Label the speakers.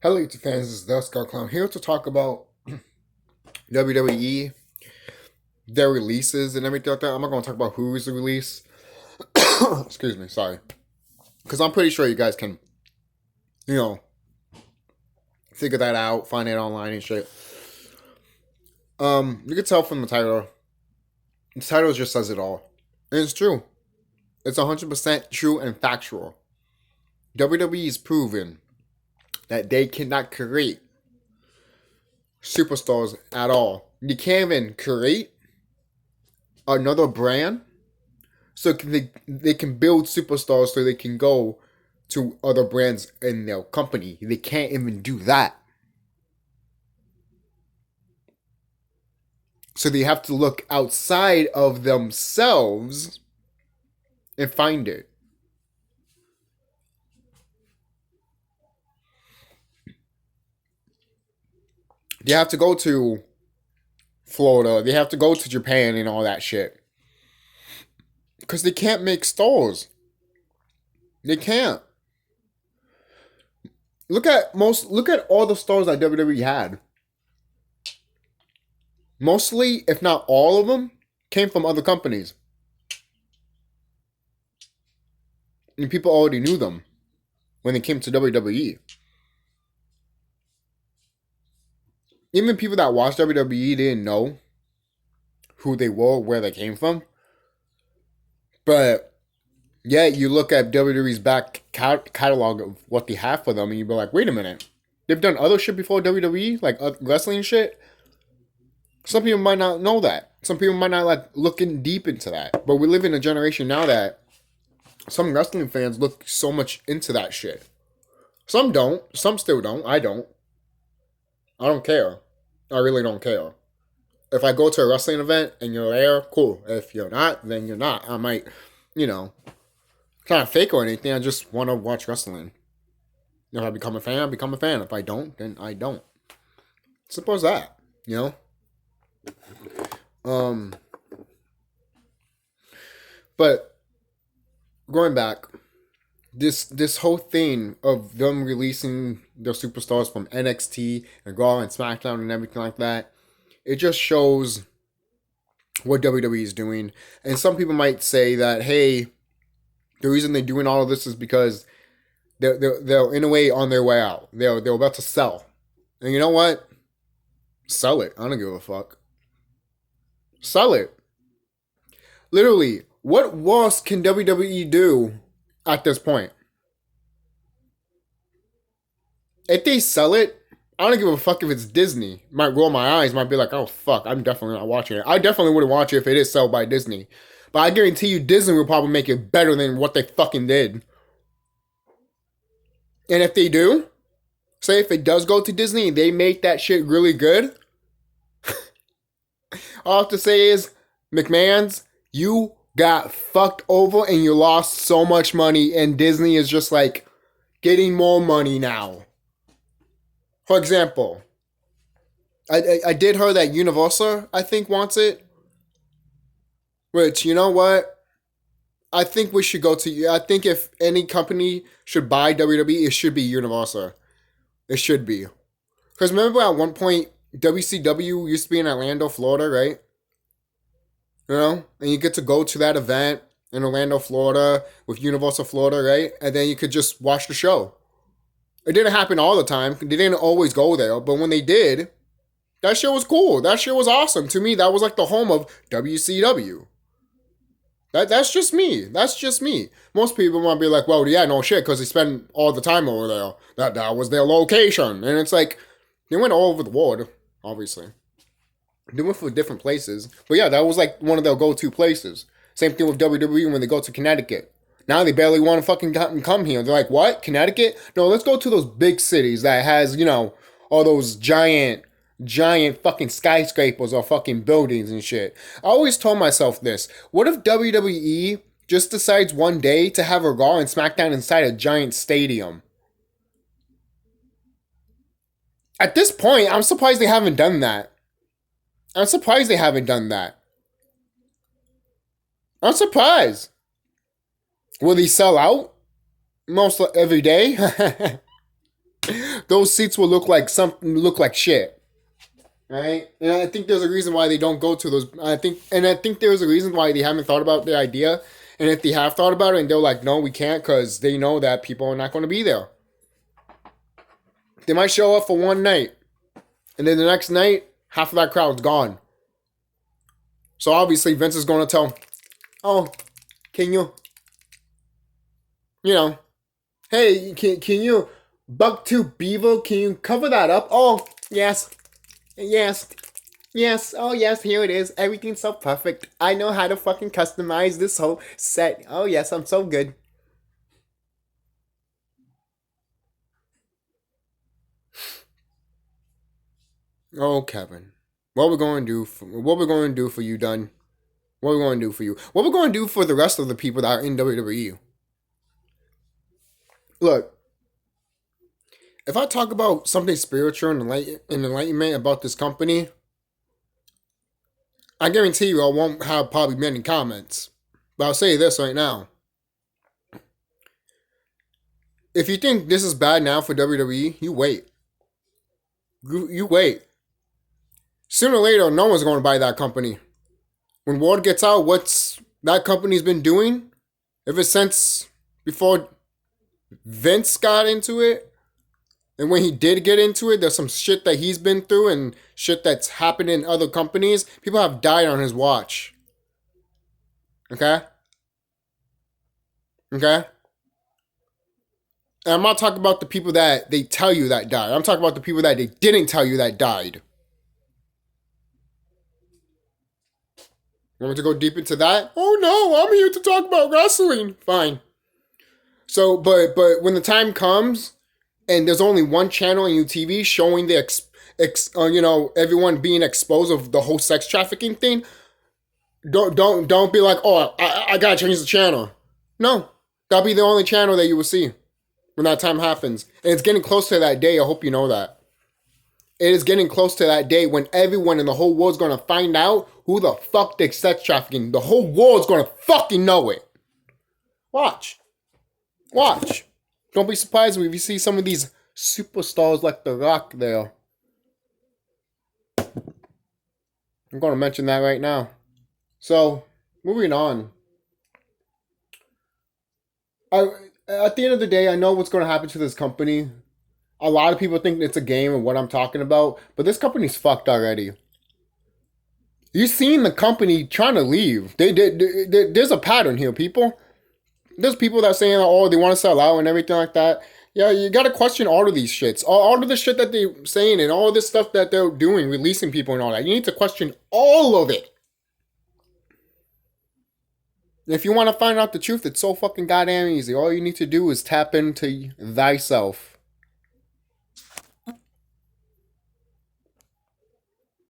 Speaker 1: Hello, YouTube fans. This is TheSkullKlown here to talk about WWE, their releases, and everything like that. I'm not going to talk about who's the release. Excuse me, sorry. Because I'm pretty sure you guys can, you know, figure that out, find it online and shit. You can tell from the title. The title just says it all. And it's true. It's 100% true and factual. WWE's proven that they cannot create superstars at all. You can't even create another brand so they can build superstars so they can go to other brands in their company. They can't even do that. So they have to look outside of themselves and find it. They have to go to Florida. They have to go to Japan and all that shit. Because they can't make stars. They can't. Look at all the stars that WWE had. Mostly, if not all of them, came from other companies. And people already knew them when they came to WWE. Even people that watched WWE didn't know who they were, where they came from. But yeah, you look at WWE's back catalog of what they have for them, and you be like, wait a minute. They've done other shit before WWE, like wrestling shit. Some people might not know that. Some people might not like looking deep into that. But we live in a generation now that some wrestling fans look so much into that shit. Some don't. Some still don't. I don't. I don't care. I really don't care. If I go to a wrestling event and you're there, cool. If you're not, then you're not. I might, it's not fake or anything. I just want to watch wrestling. If I become a fan, I become a fan. If I don't, then I don't. Simple as that, But going back, this whole thing of them releasing their superstars from NXT and Raw and SmackDown and everything like that, it just shows what WWE is doing. And some people might say that, hey, the reason they're doing all of this is because they're in a way on their way out. They're about to sell. And you know what? Sell it. I don't give a fuck. Sell it. Literally, what worse can WWE do at this point? If they sell it, I don't give a fuck if it's Disney. Might roll my eyes, might be like, oh fuck, I'm definitely not watching it. I definitely wouldn't watch it if it is sold by Disney. But I guarantee you Disney will probably make it better than what they fucking did. And if they do, say if it does go to Disney and they make that shit really good, all I have to say is, McMahon's, you got fucked over and you lost so much money, and Disney is just like getting more money now. For example, I did hear that Universal, I think, wants it. Which, you know what? I think we should go to... I think if any company should buy WWE, it should be Universal. It should be. Because remember at one point, WCW used to be in Orlando, Florida, right? And you get to go to that event in Orlando, Florida with Universal Florida, right? And then you could just watch the show. It didn't happen all the time. They didn't always go there. But when they did, that shit was cool. That shit was awesome. To me, that was like the home of WCW. That's just me. That's just me. Most people might be like, well, yeah, no shit, because they spend all the time over there. That was their location. And it's like, they went all over the world, obviously. They went for different places. But yeah, that was like one of their go-to places. Same thing with WWE when they go to Connecticut. Now they barely want to fucking come here. They're like, what? Connecticut? No, let's go to those big cities that has, all those giant fucking skyscrapers or fucking buildings and shit. I always told myself this. What if WWE just decides one day to have a Raw and SmackDown inside a giant stadium? At this point, I'm surprised they haven't done that. I'm surprised. Will they sell out most every day? those seats will look like shit. Right? And I think there's a reason why they don't go to those. I think there's a reason why they haven't thought about the idea. And if they have thought about it and they're like, no, we can't, because they know that people are not going to be there. They might show up for one night. And then the next night, half of that crowd's gone. So obviously Vince is going to tell, oh, can you, hey, can you, Buck2 Beaver, can you cover that up? Oh, yes. Oh, yes, here it is. Everything's so perfect. I know how to fucking customize this whole set. Oh, yes, I'm so good. Oh, Kevin. What we're going to do for you, Dunn? What we're going to do for you? What we're going to do for the rest of the people that are in WWE? Look, if I talk about something spiritual and enlightenment about this company, I guarantee you I won't have probably many comments. But I'll say this right now. If you think this is bad now for WWE, you wait. You wait. Sooner or later, no one's going to buy that company. When word gets out what's that company's been doing, ever since before Vince got into it, and when he did get into it, there's some shit that he's been through and shit that's happened in other companies. People have died on his watch. Okay? And I'm not talking about the people that they tell you that died. I'm talking about the people that they didn't tell you that died. Want me to go deep into that? Oh no, I'm here to talk about wrestling. Fine. So, but when the time comes, and there's only one channel on UTV showing the everyone being exposed of the whole sex trafficking thing, don't be like, oh, I gotta change the channel. No, that'll be the only channel that you will see when that time happens, and it's getting close to that day. I hope you know that. It is getting close to that day when everyone in the whole world's gonna find out who the fuck did sex trafficking. The whole world's gonna fucking know it. Watch. Don't be surprised if you see some of these superstars like The Rock there. I'm gonna mention that right now. So, moving on. At the end of the day, I know what's gonna happen to this company. A lot of people think it's a game and what I'm talking about, but this company's fucked already. You've seen the company trying to leave. There's a pattern here, people. There's people that are saying, oh, they want to sell out and everything like that. Yeah, you got to question all of these shits. All of the shit that they're saying and all of this stuff that they're doing, releasing people and all that. You need to question all of it. If you want to find out the truth, it's so fucking goddamn easy. All you need to do is tap into thyself.